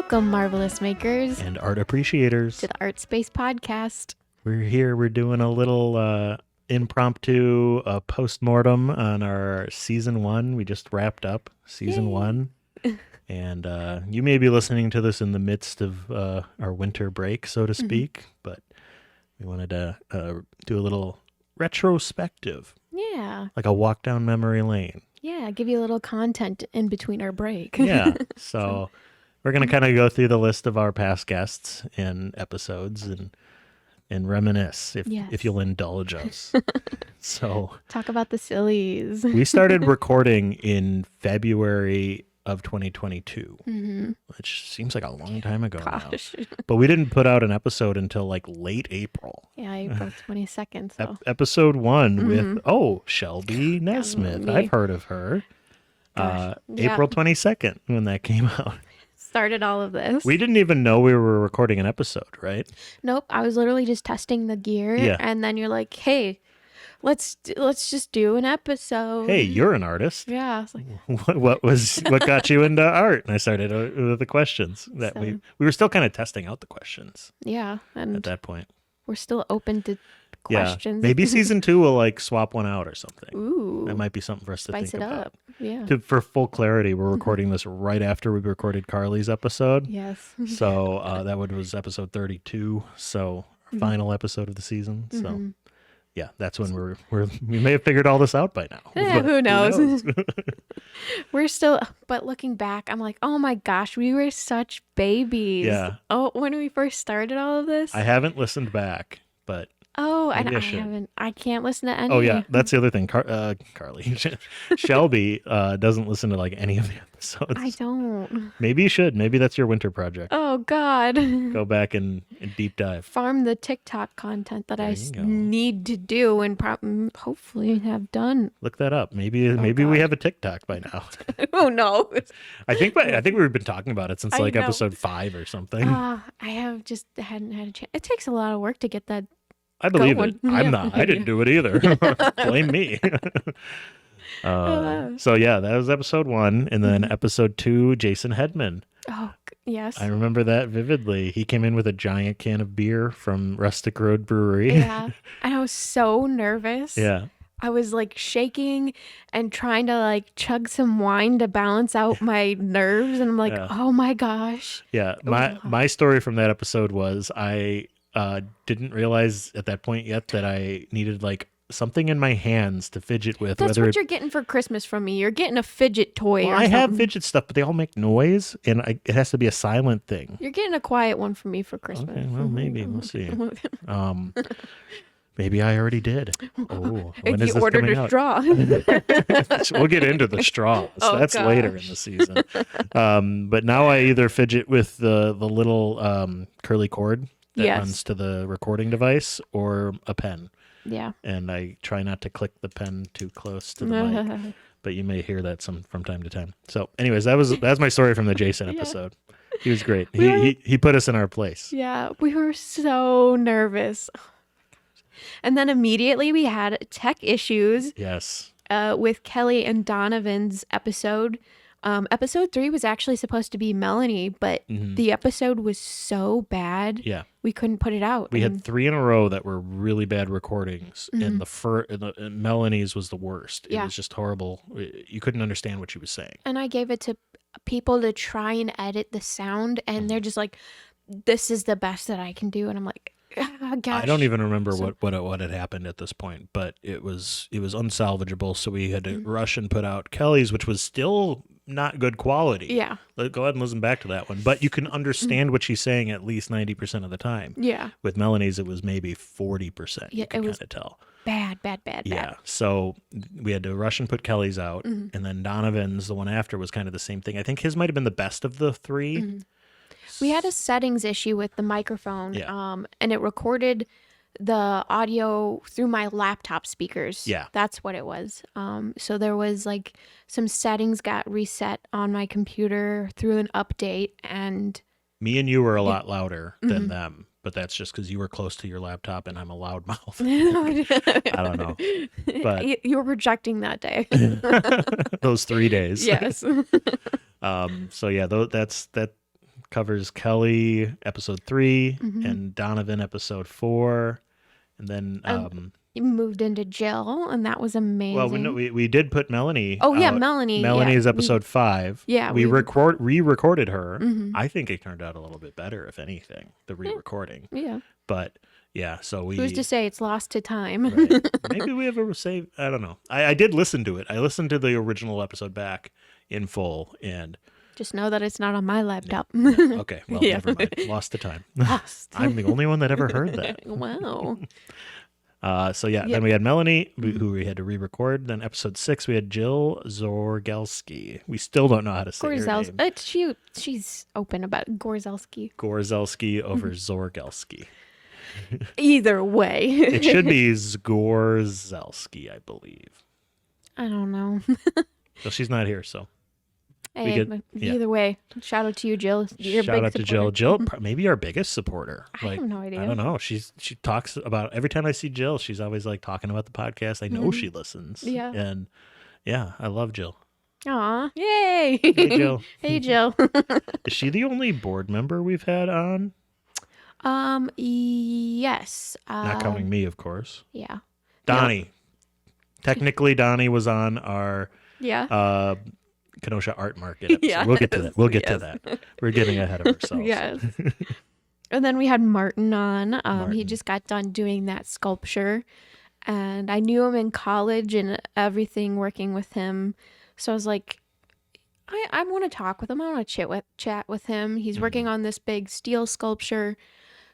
Welcome, marvelous makers, and art appreciators to the ArtSpace podcast. We're here. We're doing a little impromptu post-mortem on our season 1. We just wrapped up season 1. And you may be listening to this in the midst of our winter break, so to speak. But we wanted to do a little retrospective. Yeah. Like a walk down memory lane. Yeah, give you a little content in between our break. Yeah. So we're going to kind of go through the list of our past guests and episodes and reminisce if you'll indulge us. So talk about the sillies. We started recording in February of 2022, which seems like a long time ago now. But we didn't put out an episode until like late April. Yeah, April 22nd. So. Episode 1 with, Shelby Nesmith. I've heard of her. April 22nd when that came out. Started all of this. We didn't even know we were recording an episode, right? Nope. I was literally just testing the gear. Yeah. And then you're like, hey, let's just do an episode. Hey, you're an artist. Yeah. I was like, what got you into art? And I started with the questions that we were still kind of testing out the questions. Yeah. And at that point, we're still open to questions. Yeah. Maybe season 2 will like swap one out or something. Ooh. That might be something for us to Spice think it about. up. Yeah. For full clarity, we're recording this right after we recorded Carly's episode. Yes. So that was episode 32. So our final episode of the season. So yeah, that's when we may have figured all this out by now. Yeah, who knows? We're still, but looking back, I'm like, oh my gosh, we were such babies. Yeah. Oh, when we first started all of this. I haven't listened back, but. Oh, and I can't listen to any. Oh yeah, that's the other thing. Carly, Shelby doesn't listen to like any of the episodes. I don't. Maybe you should. Maybe that's your winter project. Oh God. Go back and deep dive. Farm the TikTok content that I need to do and hopefully have done. Look that up. Maybe we have a TikTok by now. Oh no. I think we've been talking about it since like episode 5 or something. I hadn't had a chance. It takes a lot of work to get that. I believe it. I'm not. I didn't do it either. Blame me. So yeah, that was episode 1. And then episode 2, Jason Hedman. Oh, yes. I remember that vividly. He came in with a giant can of beer from Rustic Road Brewery. Yeah. And I was so nervous. Yeah. I was like shaking and trying to like chug some wine to balance out my nerves. And I'm like, oh my gosh. Yeah. My story from that episode was I didn't realize at that point yet that I needed like something in my hands to fidget with. That's what you're getting for Christmas from me. You're getting a fidget toy. Well, I have fidget stuff, but they all make noise, and it has to be a silent thing. You're getting a quiet one from me for Christmas. Okay, well, maybe. We'll see. Maybe I already did. Oh, when is this ordered coming a out? straw. We'll get into the straws. That's later in the season. But now I either fidget with the little curly cord that runs to the recording device or a pen. Yeah. And I try not to click the pen too close to the mic, but you may hear that from time to time. So anyways, that's my story from the Jason episode. He was great. He put us in our place. Yeah. We were so nervous. Oh my gosh. And then immediately we had tech issues. Yes. With Kelly and Donovan's episode. Episode 3 was actually supposed to be Melanie, but the episode was so bad. Yeah. We couldn't put it out. We had 3 in a row that were really bad recordings, and Melanie's was the worst. It was just horrible. You couldn't understand what she was saying. And I gave it to people to try and edit the sound, and they're just like, this is the best that I can do. And I'm like, oh, gosh. I don't even remember what had happened at this point, but it was unsalvageable. So we had to rush and put out Kelly's, which was still not good quality. Yeah. Go ahead and listen back to that one. But you can understand what she's saying at least 90% of the time. Yeah. With Melanie's, it was maybe 40%. Yeah, you can kind of tell. Bad. Yeah. So we had to rush and put Kelly's out. And then Donovan's, the one after, was kind of the same thing. I think his might have been the best of the 3. We had a settings issue with the microphone. Yeah. And it recorded the audio through my laptop speakers. Yeah. That's what it was. So there was like some settings got reset on my computer through an update, and me and you were a lot louder than them, but that's just because you were close to your laptop and I'm a loud mouth. I don't know. But you were projecting that day. Those 3 days. Yes. So yeah, that covers Kelly episode 3 and Donovan episode 4, and then you moved into Jill, and that was amazing. Well, we did put Melanie. Oh yeah, Melanie. Melanie is episode 5. Yeah, we re-recorded her. I think it turned out a little bit better, if anything, the re-recording. Yeah, but yeah, so we. Who's to say it's lost to time? Right. Maybe we have a save. I don't know. I did listen to it. I listened to the original episode back in full, and. Just know that it's not on my laptop. Yeah. Okay, well, never mind. Lost to time. Lost. I'm the only one that ever heard that. Wow. So then we had Melanie, who we had to re-record. Then episode 6, we had Jill Zorgelski. We still don't know how to say her name. She's open about it. Gorzelski over Zorgelski. Either way. It should be Zgorzelski, I believe. I don't know. So she's not here, so. Hey, either way, shout out to you, Jill. Shout out to Jill. Jill, maybe our biggest supporter. I have no idea. I don't know. She talks about, every time I see Jill, she's always like talking about the podcast. I know she listens. Yeah. And yeah, I love Jill. Aw, yay. Hey, Jill. Hey, Jill. Is she the only board member we've had on? Yes. Not counting me, of course. Yeah. Donnie. Yeah. Technically, Donnie was on our Kenosha Art Market episode. Yeah. We'll get to that. To that. We're getting ahead of ourselves. Yes. And then we had Martin on. He just got done doing that sculpture. And I knew him in college and everything working with him. So I was like, I want to talk with him. I want to chat with him. He's working on this big steel sculpture.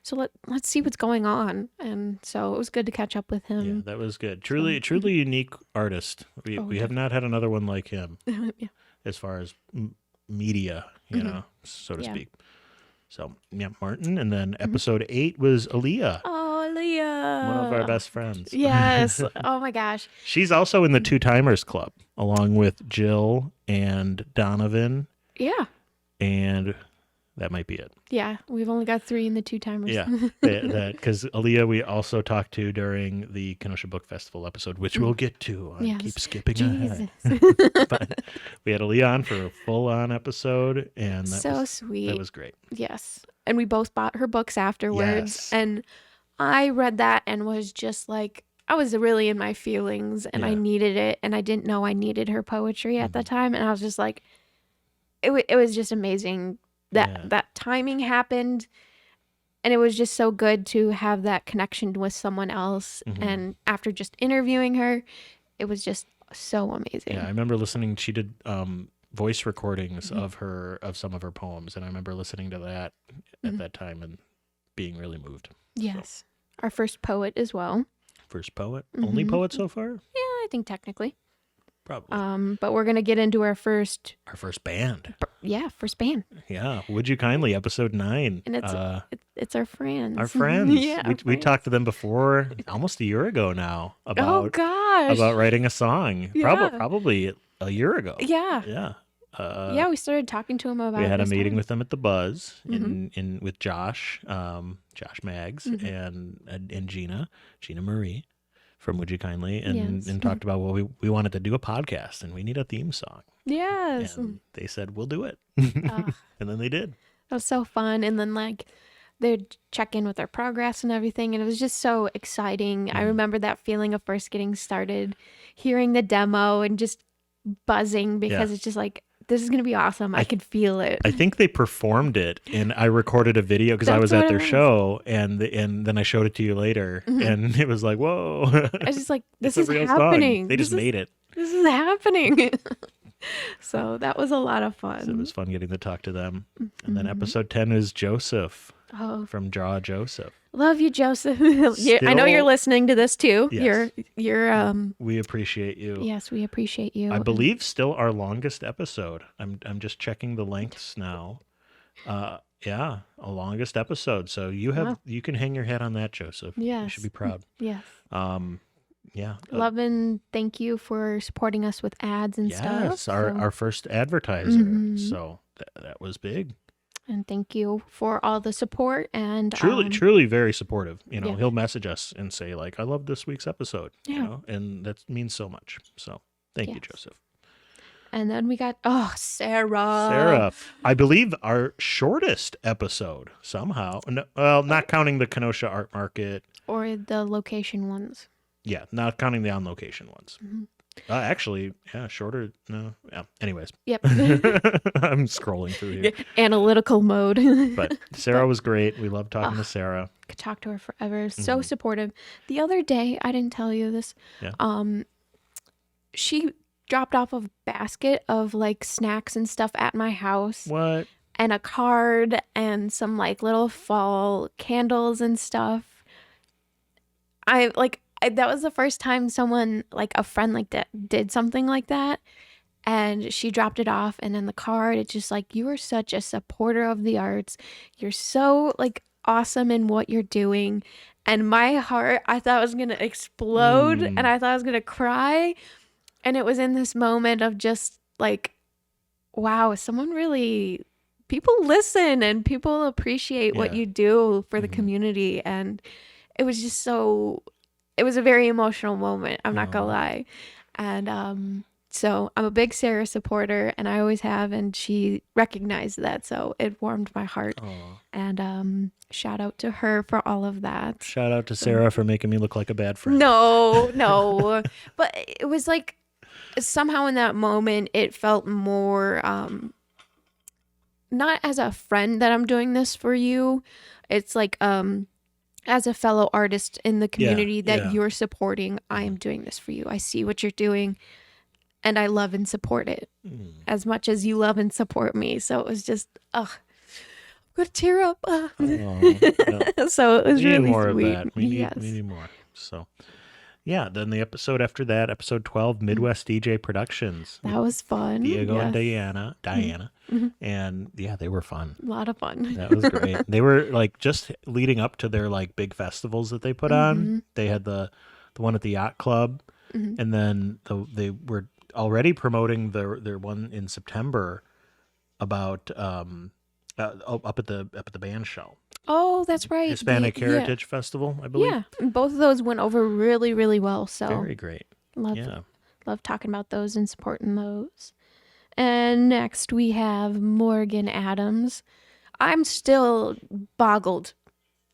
So let's see what's going on. And so it was good to catch up with him. Yeah, that was good. Truly unique artist. We have not had another one like him. Yeah. As far as media, you know, so to speak. So, yeah, Martin. And then episode 8 was Aaliyah. Oh, Aaliyah. One of our best friends. Yes. Oh, my gosh. She's also in the Two Timers Club, along with Jill and Donovan. Yeah. And that might be it. Yeah. We've only got 3 in the Two Timers. Yeah. Because Aaliyah, we also talked to during the Kenosha Book Festival episode, which we'll get to. I keep skipping ahead. But we had Aaliyah on for a full-on episode, and that was sweet. That was great. Yes. And we both bought her books afterwards. Yes. And I read that and was just like, I was really in my feelings, and I needed it, and I didn't know I needed her poetry at the time. And I was just like, it was just amazing. That timing happened, and it was just so good to have that connection with someone else. And after just interviewing her, it was just so amazing. Yeah, I remember listening. She did voice recordings of some of her poems, and I remember listening to that at that time and being really moved. Yes, our first poet as well. First poet, only poet so far. Yeah, I think technically. Probably. But we're gonna get into our first band. First band. Yeah. Would You Kindly, episode 9. And it's our friends. Our friends. Yeah. We talked to them before, almost a year ago now, about writing a song. Yeah. Probably a year ago. Yeah. Yeah. We started talking to them about. We had a meeting with them at the Buzz with Josh Maggs and Gina Marie from Would You Kindly, and talked about, well, we wanted to do a podcast and we need a theme song. Yes. And they said, we'll do it. And then they did. That was so fun. And then they'd check in with our progress and everything. And it was just so exciting. I remember that feeling of first getting started, hearing the demo and just buzzing because it's just like, this is going to be awesome. I could feel it. I think they performed it, and I recorded a video because I was at their show, and then I showed it to you later, and it was like, whoa. I was just like, this is happening. Song. They just made it. This is happening. So that was a lot of fun. So it was fun getting to talk to them. And then episode 10 is Joseph from Draw Joseph. Love you, Joseph. I know you're listening to this too. Yes. You're we appreciate you. Yes, we appreciate you. I believe still our longest episode. I'm just checking the lengths now. A longest episode. So you can hang your head on that, Joseph. Yes. You should be proud. Yes. Yeah. Love and thank you for supporting us with ads and stuff. Yes, our first advertiser. So that was big. And thank you for all the support and truly very supportive. You know, he'll message us and say like, I love this week's episode. You know, and that means so much. So thank you, Joseph. And then we got, Sarah. Sarah. I believe our shortest episode somehow. No, well, not counting the Kenosha Art Market. Or the location ones. Yeah, not counting the on-location ones. Mm-hmm. Actually, yeah, shorter. No, yeah. Anyways. Yep. I'm scrolling through here. Analytical mode. But Sarah was great. We loved talking to Sarah. Could talk to her forever. So supportive. The other day, I didn't tell you this. Yeah. She dropped off a basket of like snacks and stuff at my house. What? And a card and some like little fall candles and stuff. That was the first time someone, like a friend like that, did something like that. And she dropped it off. And in the card, it's just like, you are such a supporter of the arts. You're so like awesome in what you're doing. And my heart, I thought was going to explode and I thought I was going to cry. And it was in this moment of just like, wow, people listen and people appreciate what you do for the community. And it was just it was a very emotional moment. I'm not gonna lie. And so I'm a big Sarah supporter and I always have, and she recognized that. So it warmed my heart. And shout out to her for all of that. Shout out to Sarah for making me look like a bad friend. No. But it was like, somehow in that moment, it felt more, not as a friend that I'm doing this for you. It's like, as a fellow artist in the community that you're supporting, I am doing this for you. I see what you're doing and I love and support it as much as you love and support me. So it was just, I'm going to tear up. So it was really more sweet. Of that. We need more. So yeah, then the episode after that, episode 12, Midwest DJ Productions. That was fun. Diego and Diana. Mm-hmm. And yeah, they were fun. A lot of fun. That was great. They were like just leading up to their like big festivals that they put on. They had the one at the Yacht Club, and then they were already promoting their one in September about up at the band shell. Oh, that's right. Hispanic Heritage Festival, I believe. Yeah, and both of those went over really, really well. So very great. Love talking about those and supporting those. And next we have Morgan Adams. I'm still boggled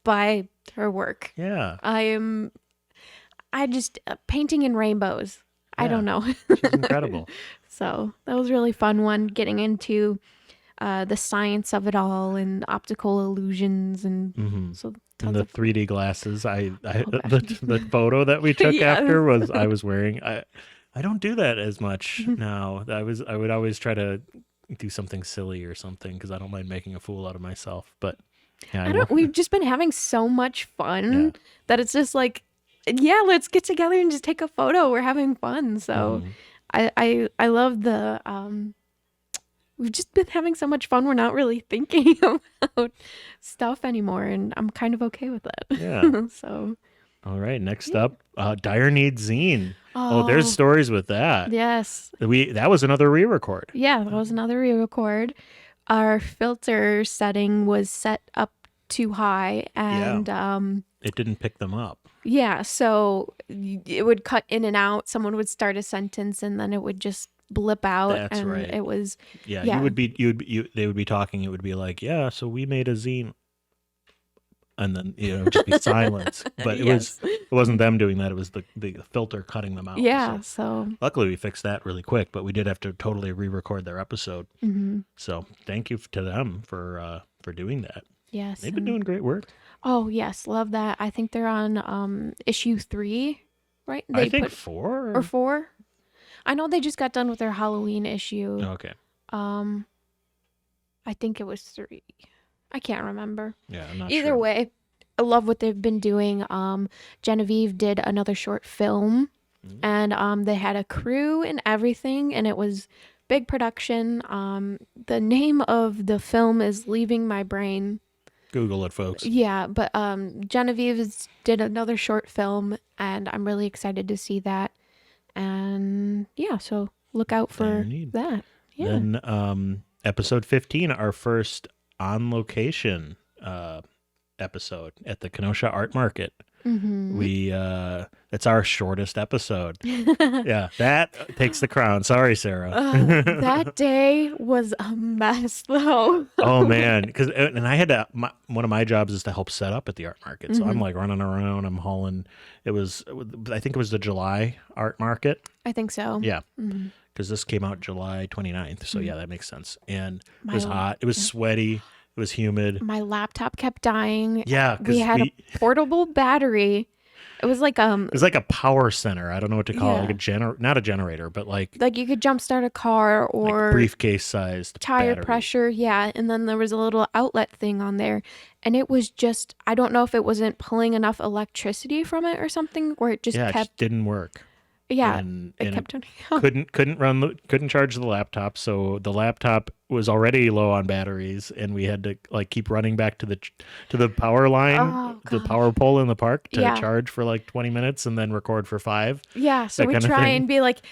by her work. Yeah. I just painting in rainbows. Yeah. I don't know. She's incredible. So that was a really fun one, getting into the science of it all and optical illusions and and the 3D glasses. The photo that we took after was I was wearing. I don't do that as much now. I would always try to do something silly or something because I don't mind making a fool out of myself. But yeah, we've just been having so much fun that it's just like, let's get together and just take a photo. We're having fun. So I love the we've just been having so much fun. We're not really thinking about stuff anymore, and I'm kind of okay with that. Yeah. So. All right. Next up, Dire Needs Zine. Oh, there's stories with that. Yes. That was another re-record. Yeah, that was another re-record. Our filter setting was set up too high, and it didn't pick them up. Yeah, so it would cut in and out. Someone would start a sentence, and then it would just blip out. That's and right. It was they would be talking. It would be like, so we made a zine. And then just be silence, but it wasn't them doing that. It was the filter cutting them out. Yeah. So luckily we fixed that really quick, but we did have to totally re-record their episode. So thank you to them for doing that. Yes, they've been doing great work. Oh yes, love that. I think they're on issue 3, right? I think 4 or 4. I know they just got done with their Halloween issue. Okay. I think it was 3. I can't remember. Yeah, I'm not Either sure. way, I love what they've been doing. Genevieve did another short film, and they had a crew and everything, and it was big production. The name of the film is leaving my brain. Google it, folks. Yeah, but Genevieve did another short film, and I'm really excited to see that. And so look out for that. Yeah. Then episode 15, our first on location episode at the Kenosha Art Market. We it's our shortest episode. Yeah, that takes the crown. Sorry, Sarah. That day was a mess, though. Oh man, and I had to. One of my jobs is to help set up at the art market, so I'm like running around. I'm hauling. I think it was the July art market. I think so. Yeah, because this came out July 29th. So yeah, that makes sense. And it was hot. It was sweaty. It was humid. My laptop kept dying. Yeah, we had a portable battery. It was like it was like a power center. I don't know what to call it. Like not a generator, but like you could jumpstart a car or like briefcase sized tire battery. pressure. Yeah, and then there was a little outlet thing on there, and it was just I don't know if it wasn't pulling enough electricity from it or something, where it just it just didn't work. Yeah, and it kept turning out. Couldn't charge the laptop, so the laptop was already low on batteries, and we had to like keep running back to the power line, the power pole in the park to charge for like 20 minutes and then record for 5. Yeah, so we try and be like,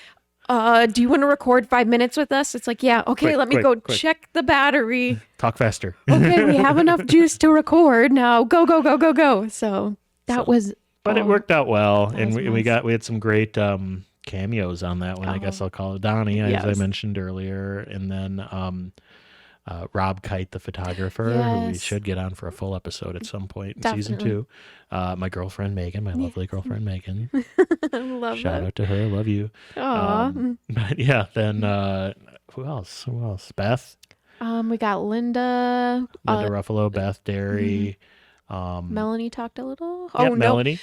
do you want to record 5 minutes with us? It's like, yeah, okay, let me go check the battery. Talk faster. Okay, we have enough juice to record now. Go, go, go, go, go. So that was. But it worked out well, and we had some great cameos on that one. I guess I'll call it Donnie, as I mentioned earlier, and then Rob Kite, the photographer, who we should get on for a full episode at some point in season 2. My girlfriend Megan, my lovely girlfriend Megan. Shout out to her, love you. But yeah, then who else? Beth. We got Linda Ruffalo, Beth Derry. Melanie talked a little. Melanie.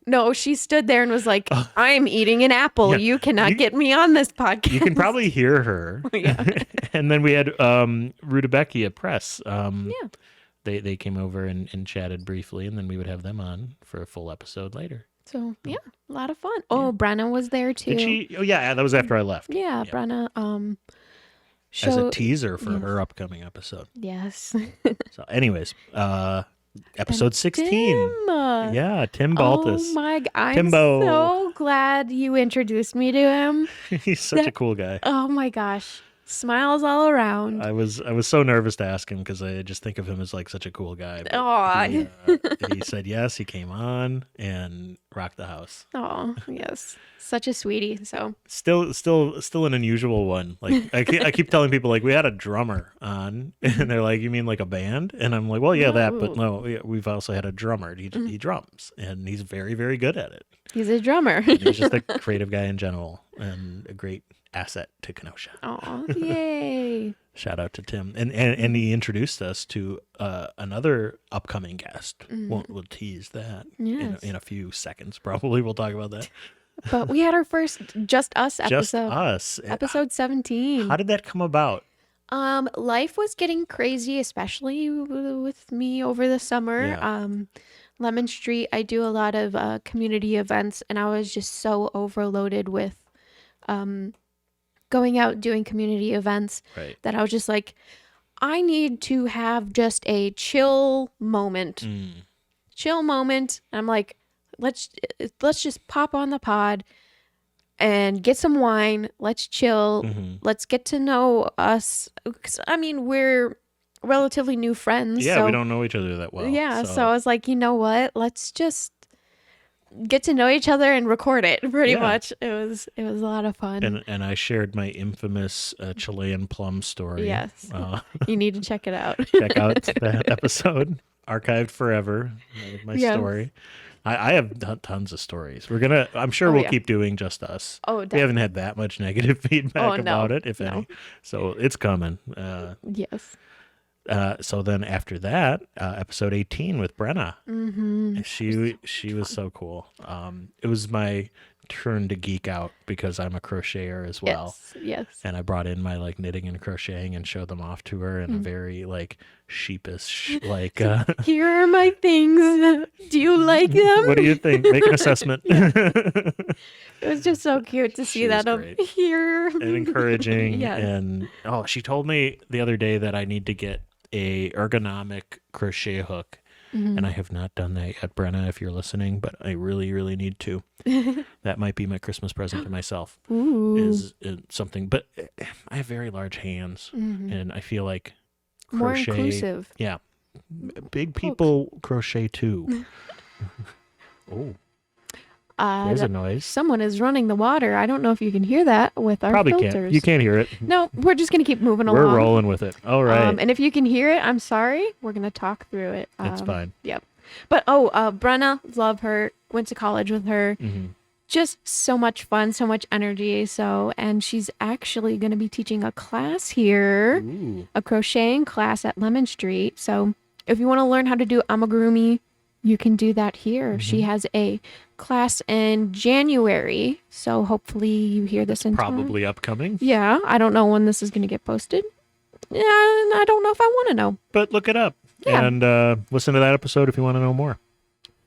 No, she stood there and was like, I'm eating an apple. Yeah, you cannot get me on this podcast. You can probably hear her. And then we had Rudabeckia Press. They came over and chatted briefly, and then we would have them on for a full episode later. So, yeah, a lot of fun. Oh, Brenna was there, too. Did she? Oh, yeah, that was after I left. Yeah. Brenna. As a teaser for her upcoming episode. Yes. So, anyways, episode 16. Tim Baltus. Oh my God. I'm so glad you introduced me to him. He's such a cool guy. Oh my gosh. Smiles all around. I was so nervous to ask him because I just think of him as like such a cool guy. He said yes. He came on and rocked the house. Oh yes, such a sweetie. So still an unusual one. Like I keep telling people like we had a drummer on, and they're like, you mean like a band? And I'm like, well, yeah, that, but no, we've also had a drummer. He drums, and he's very, very good at it. He's a drummer. He's just a creative guy in general, and a great asset to Kenosha. Oh, yay. Shout out to Tim. And he introduced us to another upcoming guest. We'll tease that in a few seconds. Probably we'll talk about that. But we had our first Just Us episode. Just Us. Episode 17. How did that come about? Life was getting crazy, especially with me over the summer. Yeah. Lemon Street, I do a lot of community events, and I was just so overloaded with going out doing community events that I was just like, I need to have just a chill moment. Chill moment. I'm like, let's just pop on the pod and get some wine. Let's chill. Let's get to know us. 'Cause, I mean, we're relatively new friends. Yeah, we don't know each other that well. Yeah, so I was like, you know what? Let's just get to know each other and record it. Pretty much, it was a lot of fun. And I shared my infamous Chilean plum story. Yes, you need to check it out. Check out that episode, archived forever. My story. I have tons of stories. I'm sure we'll keep doing Just Us. Oh, definitely. We haven't had that much negative feedback about it, if any. So it's coming. Yes. So then after that, episode 18 with Brenna. She was so cool. It was my turn to geek out because I'm a crocheter as well. Yes. And I brought in my like knitting and crocheting and showed them off to her in a very like sheepish like here are my things. Do you like them? What do you think? Make an assessment. It was just so cute to see that up here. And encouraging. And she told me the other day that I need to get a ergonomic crochet hook. And I have not done that yet, Brenna, if you're listening, but I really, really need to. That might be my Christmas present to myself. Is something, but I have very large hands, and I feel like crochet, more inclusive. Yeah, big people crochet too. Oh. There's a noise. Someone is running the water. I don't know if you can hear that with our Probably filters. Can't. You can't hear it. No, we're just going to keep moving along. We're rolling with it. All right. And if you can hear it, I'm sorry. We're going to talk through it. It's fine. Yep. But, Brenna, love her. Went to college with her. Mm-hmm. Just so much fun, so much energy. And she's actually going to be teaching a class here, Ooh. a crocheting class at Lemon Street. So if you want to learn how to do amigurumi, you can do that here. Mm-hmm. She has a class in January, so hopefully you hear this in probably time. Upcoming. Yeah, I don't know when this is going to get posted. Yeah, and I don't know if I want to know. But look it up and listen to that episode if you want to know more.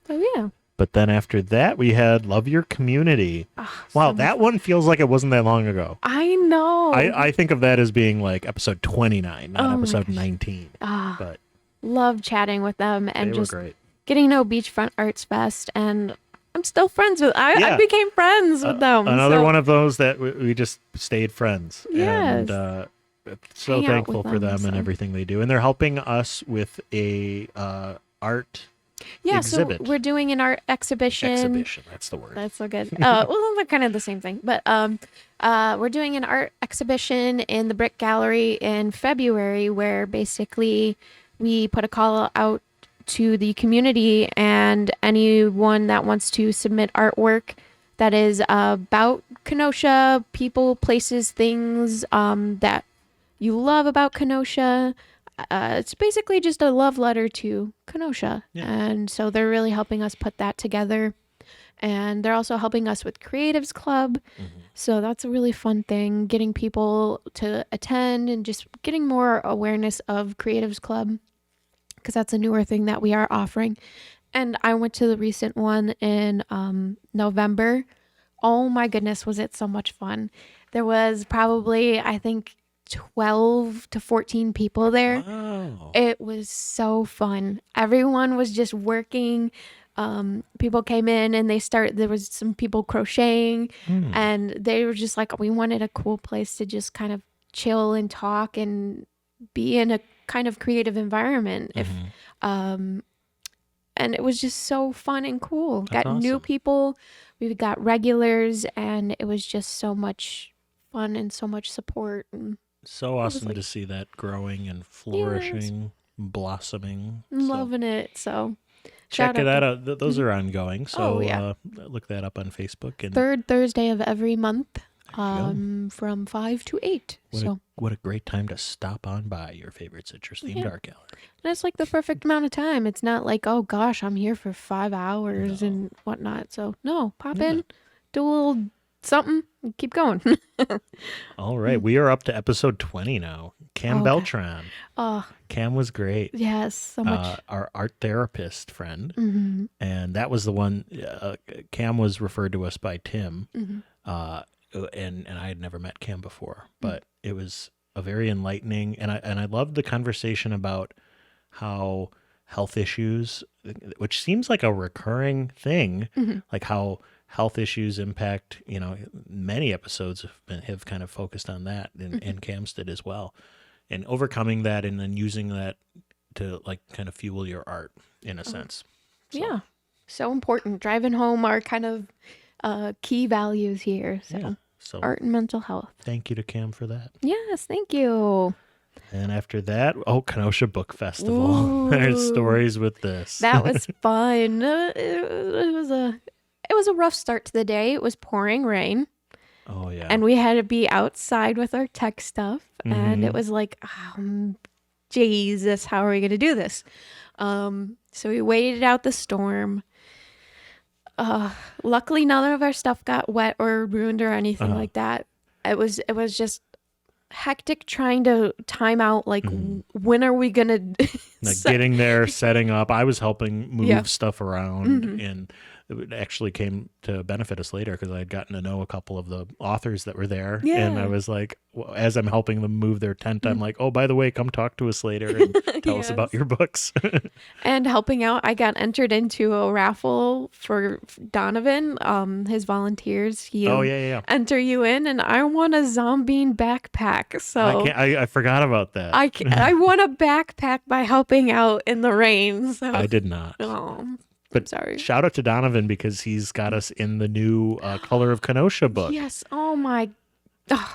Oh, yeah. But then after that, we had Love Your Community. Wow, that one feels like it wasn't that long ago. I know. I think of that as being like episode 29, not episode 19. But love chatting with them and they just were great. Getting to know Beachfront Arts Fest, and I'm still friends with. I became friends with them. Another one of those that we just stayed friends. Yes. And so thankful for them and everything they do, and they're helping us with a art. Yeah, exhibit. So we're doing an art exhibition. Exhibition, that's the word. That's so good. Well, they're kind of the same thing, but we're doing an art exhibition in the Brick Gallery in February, where basically we put a call out to the community and anyone that wants to submit artwork that is about Kenosha, people, places, things that you love about Kenosha. It's basically just a love letter to Kenosha. Yeah. And so they're really helping us put that together. And they're also helping us with Creatives Club. Mm-hmm. So that's a really fun thing, getting people to attend and just getting more awareness of Creatives Club, because that's a newer thing that we are offering. And I went to the recent one in November. Oh my goodness, was it so much fun. There was probably, I think, 12 to 14 people there. Wow. It was so fun. Everyone was just working. People came in and there was some people crocheting and they were just like, we wanted a cool place to just kind of chill and talk and be in a kind of creative environment. And it was just so fun and cool. That's got awesome. New people, we've got regulars, and it was just so much fun and so much support. And so awesome to see that growing and flourishing, blossoming. Loving it. So check that out. Those are ongoing. So look that up on Facebook. And third Thursday of every month. From 5 to 8. What a great time to stop on by your favorite citrus-themed art gallery. And it's like the perfect amount of time. It's not like, oh gosh, I'm here for 5 hours and whatnot. So no, pop in, do a little something, and keep going. All right, we are up to episode 20 now. Cam Beltran. Oh, Cam was great. Yes, so much. Our art therapist friend, and that was the one. Cam was referred to us by Tim. And I had never met Cam before, but it was a very enlightening, and I loved the conversation about how health issues, which seems like a recurring thing, like how health issues impact, many episodes have kind of focused on that, and Cam's did as well, and overcoming that and then using that to like kind of fuel your art in a sense. Yeah, so important. Driving home our kind of key values here. So art and mental health. Thank you to Cam for that. Yes, thank you. And after that, Kenosha Book Festival. There's stories with this. That was fun. It was a rough start to the day. It was pouring rain. Oh yeah. And we had to be outside with our tech stuff, and it was like, Jesus, how are we going to do this? So we waited out the storm. Luckily none of our stuff got wet or ruined or anything like that. It was just hectic trying to time out, like, when are we gonna like getting there, setting up. I was helping move stuff around, and it actually came to benefit us later because I had gotten to know a couple of the authors that were there, and I was like, as I'm helping them move their tent, I'm like, oh, by the way, come talk to us later and tell us about your books. And helping out, I got entered into a raffle for Donovan, his volunteers. He'll enter you in, and I won a zombie backpack. So I forgot about that. I won a backpack by helping out in the rain. So I did not. But I'm sorry. Shout out to Donovan because he's got us in the new Color of Kenosha book. Yes. Oh my.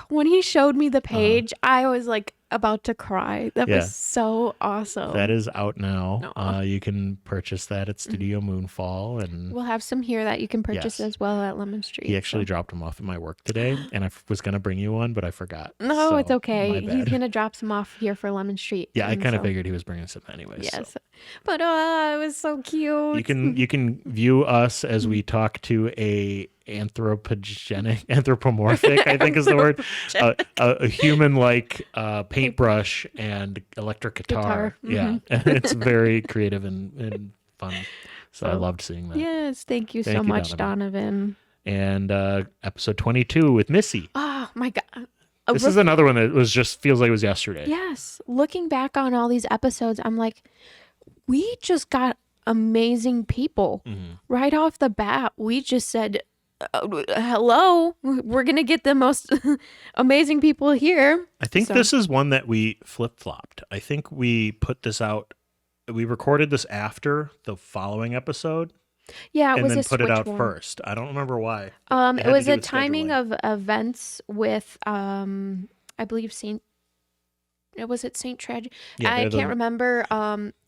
When he showed me the page, I was like about to cry. That was so awesome. That is out now. You can purchase that at Studio Moonfall, and we'll have some here that you can purchase as well at Lemon Street. He actually dropped them off at my work today, and I was going to bring you one, but I forgot. No, it's okay. He's going to drop some off here for Lemon Street. Yeah, I kind of figured he was bringing some anyway. Yes. So. But it was so cute. You can view us as we talk to a anthropomorphic, I think is the word, a human-like paintbrush and electric guitar. Yeah, it's very creative and fun. So I loved seeing that. Yes, thank you so much, Donovan. And episode 22 with Missy. Oh my God. This is another one that feels like it was yesterday. Yes. Looking back on all these episodes, I'm like, we just got amazing people. Right off the bat. We just said, hello, we're going to get the most amazing people here. I think this is one that we flip-flopped. I think we put this out. We recorded this after the following episode. Yeah, it was and then put it out first. I don't remember why. It was a timing of events with, I believe, Saint Tragedy? Yeah, I can't remember.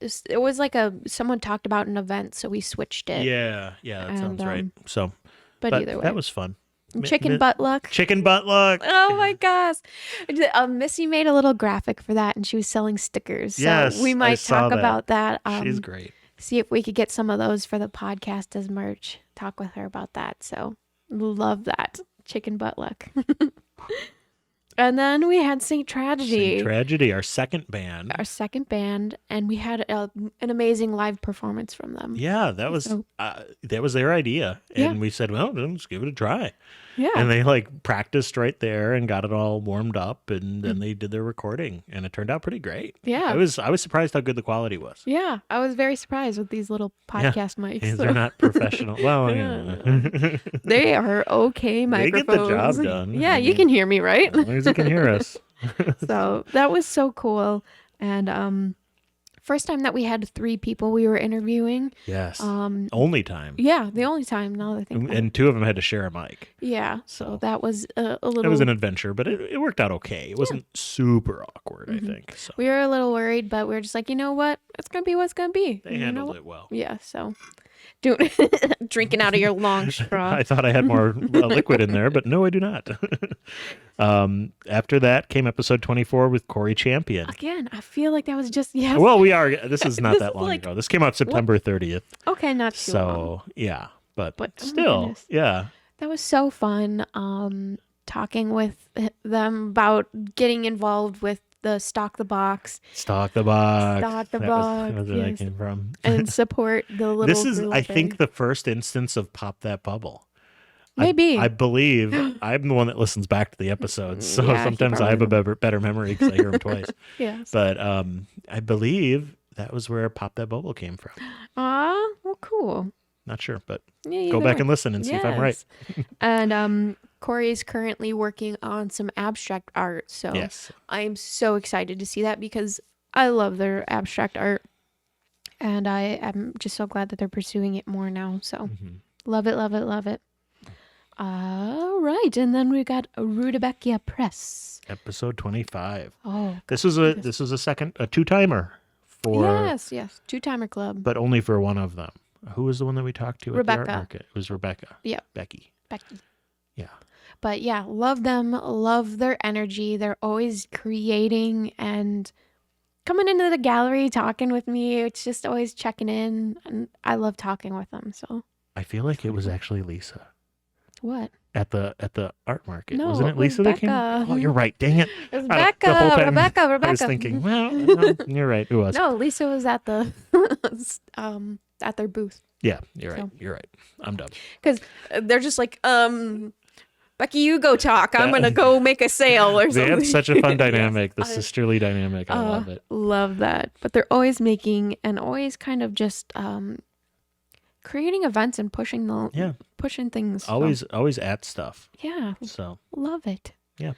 It was like someone talked about an event, so we switched it. Yeah, that sounds right. So, but either way, that was fun. Chicken butt luck. Oh my gosh. Missy made a little graphic for that, and she was selling stickers. So we might talk about that. She's great. See if we could get some of those for the podcast as merch. Talk with her about that. So love that. Chicken butt luck. And then we had Saint Tragedy. Saint Tragedy, our second band. And we had an amazing live performance from them. Yeah, that was their idea. And we said, well, let's give it a try. Yeah. And they practiced right there and got it all warmed up, and then they did their recording, and it turned out pretty great. Yeah. I was surprised how good the quality was. Yeah. I was very surprised with these little podcast mics. They're not professional. Well, they are okay microphones. They get the job done. Yeah, you can hear me, right? As long as you can hear us. So that was so cool. And first time that we had 3 people we were interviewing. Yes. Only time. Yeah, the only time. Now that I think. And 2 of them had to share a mic. Yeah. So that was a little. It was an adventure, but it worked out okay. It wasn't super awkward, I think. So. We were a little worried, but we were just like, you know what? It's gonna be what's gonna be. They handled it well. Yeah. So. Drinking out of your long straw. I thought I had more liquid in there, but no, I do not. After that came episode 24 with Corey Champion. Again, I feel like that was just Well, this is not that long ago. This came out September 30th. Okay, not too long. Yeah, but still, yeah. That was so fun. Talking with them about getting involved with the Stock the Box. Stock the Box. That was where that came from. And support the little. This is, I think, the first instance of Pop That Bubble. Maybe. I believe I'm the one that listens back to the episodes, so sometimes I have a better memory because I hear them twice. Yes. But I believe that was where Pop That Bubble came from. Well, cool. Not sure, but go back and listen and see if I'm right. And Corey is currently working on some abstract art, so I'm so excited to see that because I love their abstract art, and I am just so glad that they're pursuing it more now. So love it, love it, love it. All right, and then we got Rudebeckia Press, episode 25. Oh, this was a 2-timer for yes, 2-timer club, but only for one of them. Who was the one that we talked to Rebecca. At the art market? It was Rebecca. Yeah. Becky. Yeah. But yeah, love them. Love their energy. They're always creating and coming into the gallery, talking with me. It's just always checking in. And I love talking with them. So I feel like it was actually Lisa. What? At the art market. No, wasn't it Lisa that came? Oh, you're right. Dang it. It was Rebecca. I was thinking, well, no, you're right. It was. No, Lisa was at the at their booth. Yeah, you're right. You're right. I'm done. Because they're just like, Becky, you go talk. I'm going to go make a sale or something. They had such a fun dynamic, the sisterly dynamic. I love it. Love that. But they're always making and always kind of just creating events and pushing things. Always at stuff. Yeah. So love it. Yeah.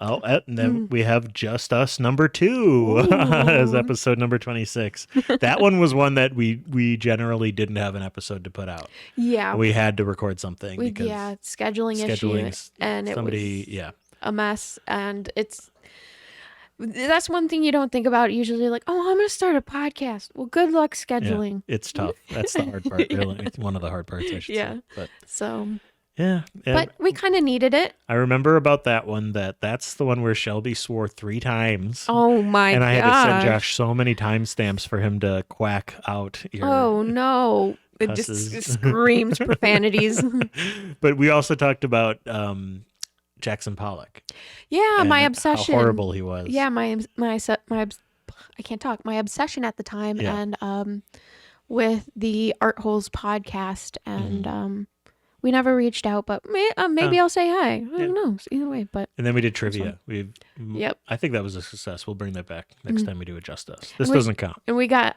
Oh, and then we have Just Us number 2 as episode number 26. That one was one that we generally didn't have an episode to put out. Yeah. We had to record something because scheduling issue, and somebody, it was a mess. And that's one thing you don't think about usually, like, oh, I'm going to start a podcast. Well, good luck scheduling. Yeah, it's tough. That's the hard part, really. It's one of the hard parts, I should say. But yeah. But we kind of needed it. I remember about that one, that's the one where Shelby swore 3 times. Oh, my God. And I had to send Josh so many timestamps for him to quack out your Oh, no. It cusses. just screams profanities. But we also talked about Jackson Pollock. Yeah, my obsession. How horrible he was. Yeah, I can't talk. My obsession at the time, and with the Art Holes podcast, and we never reached out, but maybe I'll say hi. I don't know. Either way, but and then we did trivia. I think that was a success. We'll bring that back next time we do it. Just Us. This doesn't count. And we got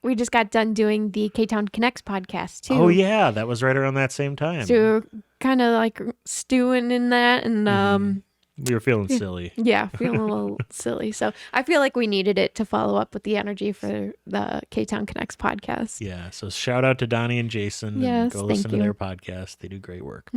we just got done doing the K-Town Connects podcast too. Oh yeah, that was right around that same time. So kind of like stewing in that, and we were feeling silly. Yeah, feeling a little silly. So I feel like we needed it to follow up with the energy for the K-Town Connects podcast. Yeah, so shout out to Donnie and Jason. Yes, and go listen to their podcast. They do great work.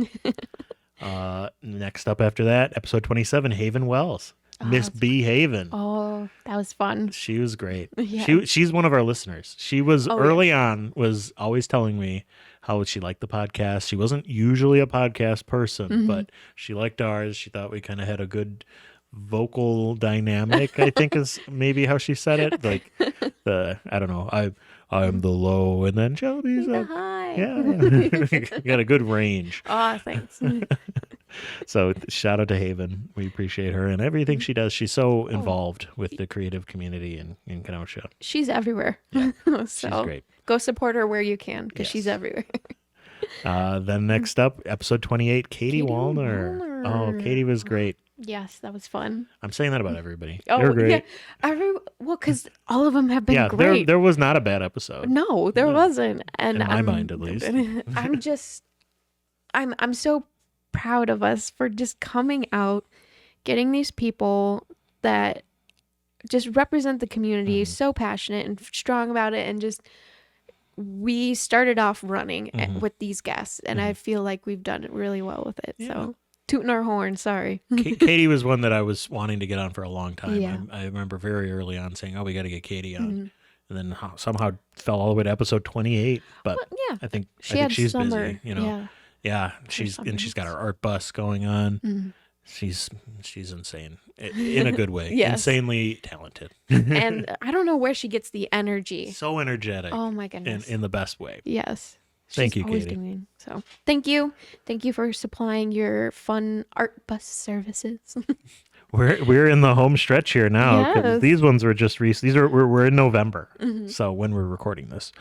Next up after that, episode 27, Haven Wells. Miss B. Haven. Oh, that was fun. She was great. Yeah. She's one of our listeners. She was early on, was always telling me how she liked the podcast. She wasn't usually a podcast person, but she liked ours. She thought we kind of had a good vocal dynamic, I think is maybe how she said it. Like I don't know, I'm the low and then Shelby's the up. high. Yeah. Got a good range. Oh, thanks. So shout out to Haven. We appreciate her and everything she does. She's so involved with the creative community in Kenosha. She's everywhere. Yeah, so she's great. Go support her where you can, because she's everywhere. Then next up, episode 28, Katie Wallner. Oh, Katie was great. Yes, that was fun. I'm saying that about everybody. Oh, they were great. Yeah. Because all of them have been great. There was not a bad episode. No, there wasn't. And in my mind, at least. I'm so proud of us for just coming out, getting these people that just represent the community, so passionate and strong about it, and just we started off running with these guests, and I feel like we've done it really well with it. Yeah. So tooting our horn, sorry. Katie was one that I was wanting to get on for a long time. Yeah. I remember very early on saying, we got to get Katie on. And then somehow fell all the way to episode 28. But I think she's busy, you know. Yeah, she's got her art bus going on. She's insane in a good way. Yes. Insanely talented. And I don't know where she gets the energy. So energetic. Oh my goodness. In the best way. Yes. Thank you, Katie. So thank you for supplying your fun art bus services. We're in the home stretch here now, because these ones were just recent. We're in November, so when we're recording this.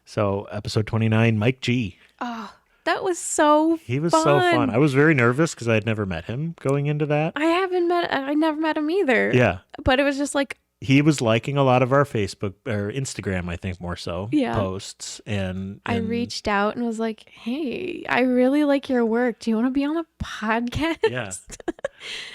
So episode 29, Mike G. Oh, that was so He was so fun. I was very nervous because I had never met him going into that. I never met him either. Yeah. But it was just like, he was liking a lot of our Facebook or Instagram, I think more so, posts. And I reached out and was like, hey, I really like your work. Do you want to be on a podcast? Yeah.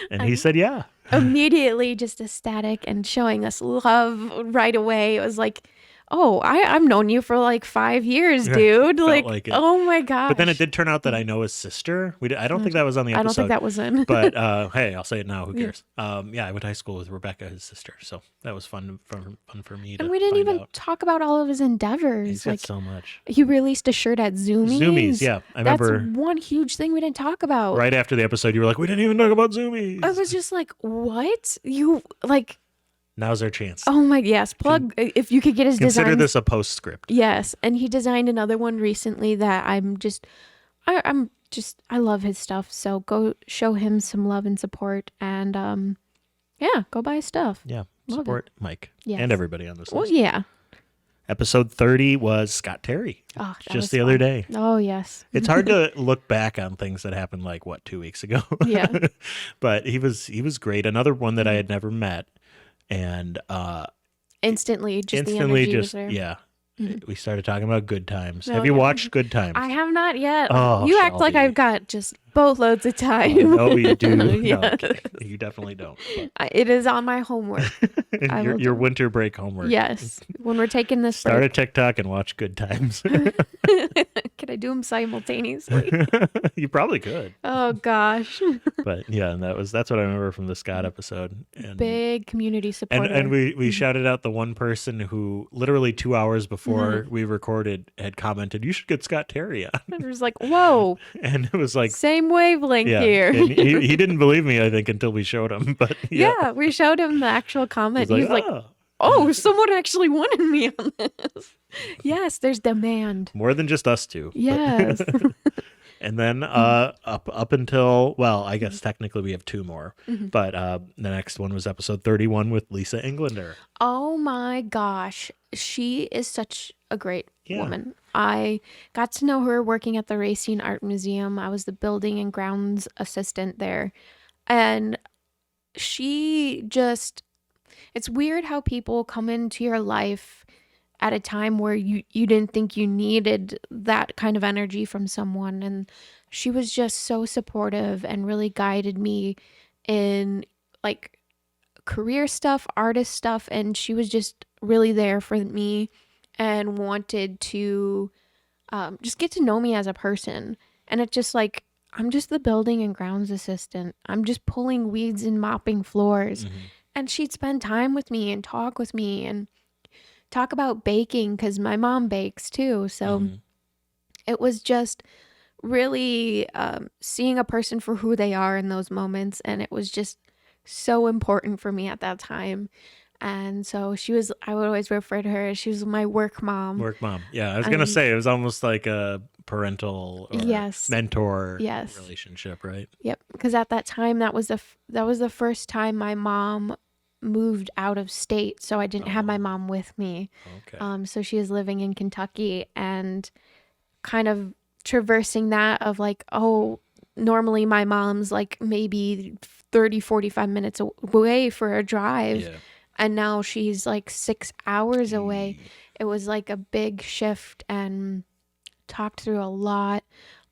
And he said, yeah. Immediately just ecstatic and showing us love right away. It was like, oh, I've known you for like 5 years, dude. Like oh my gosh. But then it did turn out that I know his sister. I don't think that was on the episode. I don't think that was in. But hey, I'll say it now. Who cares? I went to high school with Rebecca, his sister. So that was fun for me. And we didn't even talk about all of his endeavors. He's got so much. He released a shirt at Zoomies. Zoomies, yeah. I remember. That's one huge thing we didn't talk about. Right after the episode, you were like, we didn't even talk about Zoomies. I was just like, what? You like... Now's our chance. Oh my, yes. Plug, if you could get his design. Consider this a postscript. Yes. And he designed another one recently that I love his stuff. So go show him some love and support, and go buy his stuff. Yeah. Support Mike and everybody on this list. Well, yeah. Episode 30 was Scott Terry. Oh, just the other day. Oh, yes. It's hard to look back on things that happened 2 weeks ago. Yeah. But he was great. Another one that I had never met. And instantly the energy was there. Yeah. We started talking about Good Times. Have you watched Good Times? I have not yet. Oh, you act like I've got just boatloads of time. No, you do. No, okay. You definitely don't. It is on my homework. your winter break homework. Yes. When we're taking this Start a TikTok and watch Good Times. Can I do them simultaneously? You probably could. Oh gosh. But yeah, and that's what I remember from the Scott episode. And big community support. And we shouted out the one person who literally 2 hours before we recorded had commented, "You should get Scott Terry on." And it was like, whoa. And it was like same wavelength here. And he didn't believe me, I think, until we showed him. But yeah, we showed him the actual comment. He's like, oh, someone actually wanted me on this. Yes, there's demand. More than just us two. Yes. And then up until, well, I guess technically we have two more. But the next one was episode 31 with Lisa Englander. Oh my gosh. She is such a great woman. I got to know her working at the Racine Art Museum. I was the building and grounds assistant there. And she just, it's weird how people come into your life at a time where you didn't think you needed that kind of energy from someone. And she was just so supportive and really guided me in like career stuff, artist stuff. And she was just really there for me and wanted to just get to know me as a person. And it's just like, I'm just the building and grounds assistant. I'm just pulling weeds and mopping floors. And she'd spend time with me and talk with me and talk about baking because my mom bakes too. So it was just really seeing a person for who they are in those moments. And it was just so important for me at that time. And so I would always refer to her as she was my work mom. Work mom. Yeah, I was going to say it was almost like a parental or mentor relationship, right? Yep. Because at that time, that was the first time my mom moved out of state, so I didn't have my mom with me. Okay. So she is living in Kentucky and kind of traversing that of like, oh, normally my mom's like maybe 30-45 minutes away for a drive. Yeah. And now she's like 6 hours away. It was like a big shift and talked through a lot.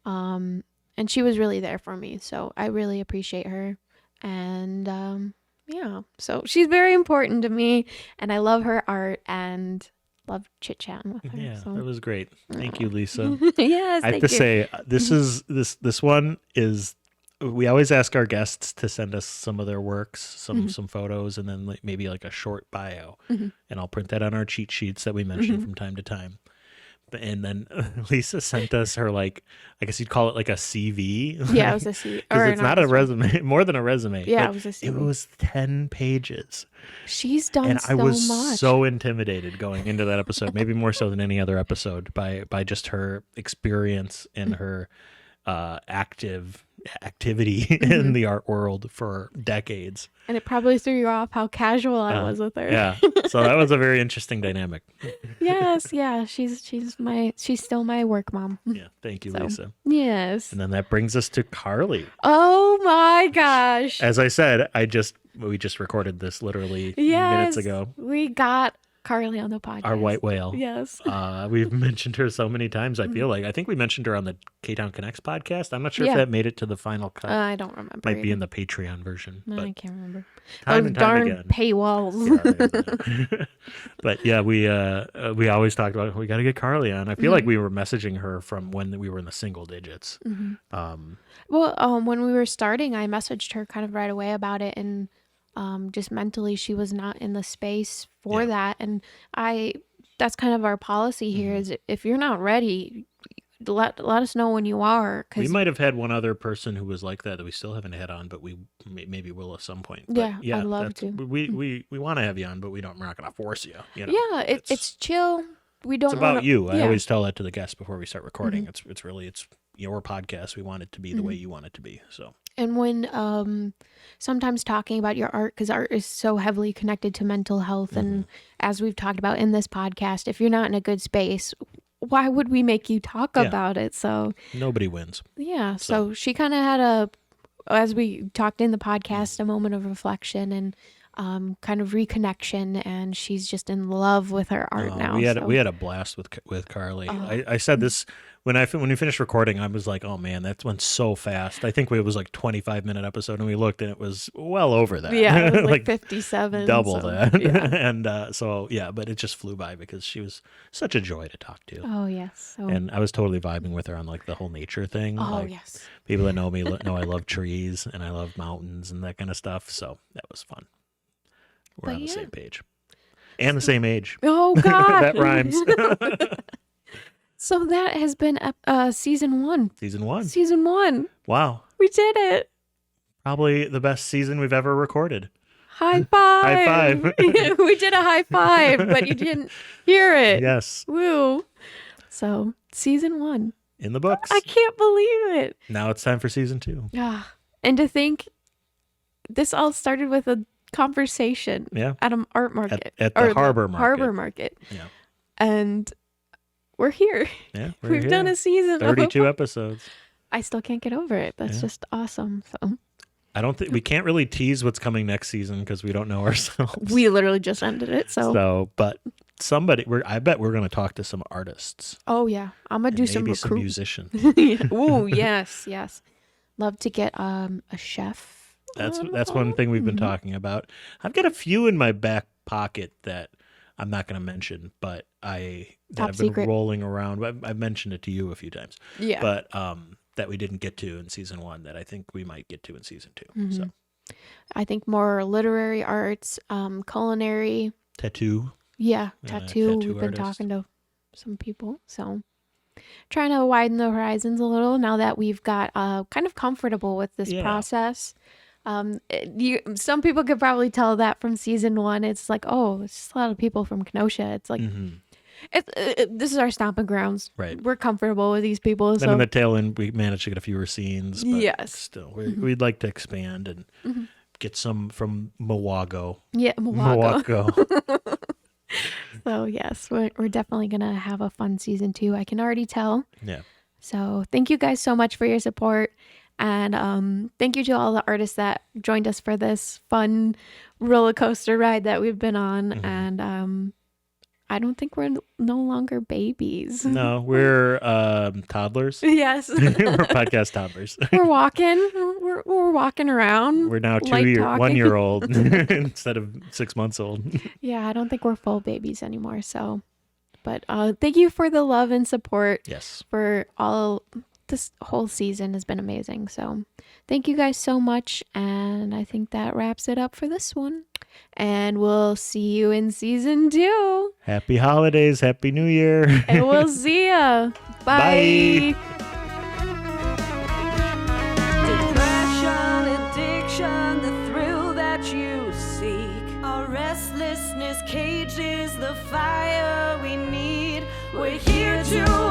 And she was really there for me. So I really appreciate her. And yeah, so she's very important to me. And I love her art and love chit-chatting with her. Yeah, that was great. Thank you, Lisa. Yes, I have to say, this one is... We always ask our guests to send us some of their works, some photos, and then maybe like a short bio. And I'll print that on our cheat sheets that we mention from time to time. And then Lisa sent us her, like, I guess you'd call it like a CV. Yeah, it was a CV. Because it's not a resume, more than a resume. Yeah, it was a CV. It was 10 pages. She's done so much. And I was so intimidated going into that episode, maybe more so than any other episode, by just her experience and her activity in the art world for decades. And it probably threw you off how casual I was with her. Yeah. So that was a very interesting dynamic. Yes, yeah. She's still my work mom. Yeah. Thank you, Lisa. Yes. And then that brings us to Carly. Oh my gosh. As I said, we just recorded this literally minutes ago. We got Carly on the podcast. Our white whale. Yes. We've mentioned her so many times, I feel like. I think we mentioned her on the K-Town Connects podcast. I'm not sure if that made it to the final cut. I don't remember. Might be in the Patreon version. No, I can't remember. Those darn paywalls. But yeah, we always talked about, we got to get Carly on. I feel like we were messaging her from when we were in the single digits. When we were starting, I messaged her kind of right away about it, and just mentally she was not in the space for that. And that's kind of our policy here is if you're not ready, let us know when you are. We might have had one other person who was like that we still haven't had on, but we maybe will at some point. But I'd love to. We want to have you on, but we're not going to force you. You know? Yeah, it's chill. We don't. It's about you. I always tell that to the guests before we start recording. It's your podcast. We want it to be the way you want it to be. So. And when sometimes talking about your art, because art is so heavily connected to mental health, and as we've talked about in this podcast, if you're not in a good space, why would we make you talk about it? So nobody wins. Yeah. So she kind of had as we talked in the podcast, a moment of reflection, and kind of reconnection, and she's just in love with her art now. We had a blast with Carly. I said this when we finished recording. I was like, oh man, that went so fast. I think it was like 25-minute episode, and we looked, and it was well over that. Yeah, it was like 57, double that. Yeah. And but it just flew by because she was such a joy to talk to. Oh yes, and I was totally vibing with her on like the whole nature thing. Oh like, yes, people that know me know I love trees and I love mountains and that kind of stuff. So that was fun. We're on the same page. And the same age. Oh, God. That rhymes. So that has been season 1. Season 1. Season 1. Wow. We did it. Probably the best season we've ever recorded. High five. High five. We did a high five, but you didn't hear it. Yes. Woo. So season 1. In the books. I can't believe it. Now it's time for season 2. And to think this all started with a conversation at an art market. At the harbor market. Harbor market. Yeah. And we're here. Yeah, we've done a season 32 episodes. I still can't get over it. That's just awesome. So I don't think we can't really tease what's coming next season because we don't know ourselves. We literally just ended it. But I bet we're going to talk to some artists. Oh yeah, I'm gonna do some musicians. Ooh, yes. Love to get a chef. That's one thing we've been talking about. I've got a few in my back pocket that I'm not going to mention, but I've been rolling around. I've mentioned it to you a few times. Yeah. But that we didn't get to in season 1 that I think we might get to in season 2. Mm-hmm. So I think more literary arts, culinary, tattoo. Yeah, tattoo. We've been talking to some people, so trying to widen the horizons a little now that we've got kind of comfortable with this process. Some people could probably tell that from season 1. It's like, oh, it's just a lot of people from Kenosha. It's like, this is our stomping grounds. Right. We're comfortable with these people. And in the tail end, we managed to get a fewer scenes. But yes. Still, we'd like to expand and get some from Milwaukee. Yeah, Milwaukee. Milwaukee. So yes, we're definitely gonna have a fun season 2. I can already tell. Yeah. So thank you guys so much for your support. And thank you to all the artists that joined us for this fun roller coaster ride that we've been on. And I don't think we're no longer babies. No, we're toddlers. Yes. We're podcast toddlers. We're walking. We're walking around. We're now 1-year-old instead of 6 months old. Yeah, I don't think we're full babies anymore. So, but thank you for the love and support. Yes. For all. This whole season has been amazing. So thank you guys so much. And I think that wraps it up for this one. And we'll see you in season 2. Happy holidays. Happy New Year. And we'll see ya. Bye. Depression, addiction, the thrill that you seek. Our restlessness caged is the fire we need. We're here to